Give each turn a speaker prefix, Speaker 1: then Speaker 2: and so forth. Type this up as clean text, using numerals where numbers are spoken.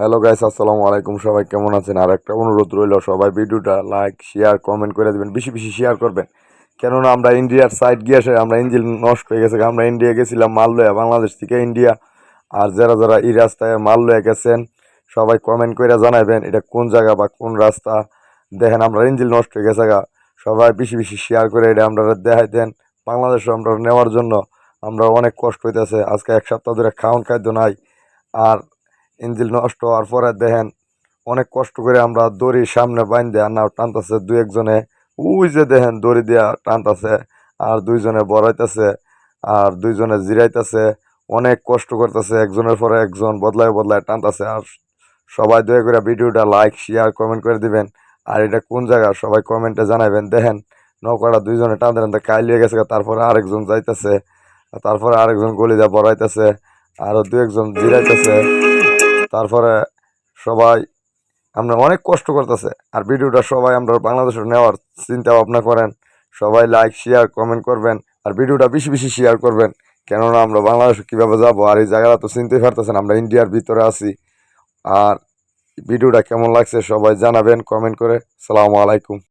Speaker 1: Hello guys, আসসালামু আলাইকুম। সবাই কেমন আছেন? আর একটা অনুরোধ রইল, সবাই ভিডিওটা লাইক শেয়ার কমেন্ট করে দিবেন, বেশি বেশি শেয়ার করবেন। কেননা আমরা ইন্ডিয়ার সাইড গিয়ে এসে আমরা ইঞ্জিন নষ্ট হয়ে গেছে। আমরা ইন্ডিয়া গেছিলাম মাল লয়া, বাংলাদেশ থেকে ইন্ডিয়া। আর যারা যারা এই রাস্তায় মাল লয়া গেছেন সবাই কমেন্ট করে জানাবেন এটা কোন জায়গা বা কোন রাস্তা। দেখেন আমরা ইঞ্জিন নষ্ট হয়ে গেছে গা। সবাই বেশি বেশি শেয়ার করে এটা আমরা দেখাই দেন। বাংলাদেশ আমরা নেওয়ার জন্য আমরা অনেক কষ্ট হইতেছে। আজকে এক সপ্তাহ ধরে খাওয়ান খাদ্য নাই। আর ইঞ্জিন নষ্ট হওয়ার পরে দেখেন অনেক কষ্ট করে আমরা দড়ি সামনে বাইন্ধে আর নাও টানতেছে দুই একজনে। ওই যে দেখেন দড়ি দিয়া টানতেছে, আর দুইজনে বড়াইতেছে, আর দুইজনে জিরাইতেছে। অনেক কষ্ট করতেছে, একজনের পরে একজন বদলায় বদলায় টানতেছে। আর সবাই দয়া করে ভিডিওটা লাইক শেয়ার কমেন্ট করে দিবেন। আর এটা কোন জায়গা সবাই কমেন্টে জানাবেন। দেখেন নৌকাটা দুইজনে টানতে টানতে কাইলিয়ে গেছে, তারপরে আরেকজন যাইতেছে, তারপরে আরেকজন গলি দিয়ে বড়াইতেছে, আরো দু একজন জিরাইতেছে। তারপরে সবাই আমরা অনেক কষ্ট করতেছে। আর ভিডিওটা সবাই আমরা বাংলাদেশে নেওয়ার চিন্তা ভাবনা করেন। সবাই লাইক শেয়ার কমেন্ট করবেন, আর ভিডিওটা বেশি বেশি শেয়ার করবেন। কেননা আমরা বাংলাদেশে কীভাবে যাব, আর এই জায়গাটা তো চিনতেই পারতেছেন আমরা ইন্ডিয়ার ভিতরে আছি। আর ভিডিওটা কেমন লাগছে সবাই জানাবেন কমেন্ট করে। সালামু আলাইকুম।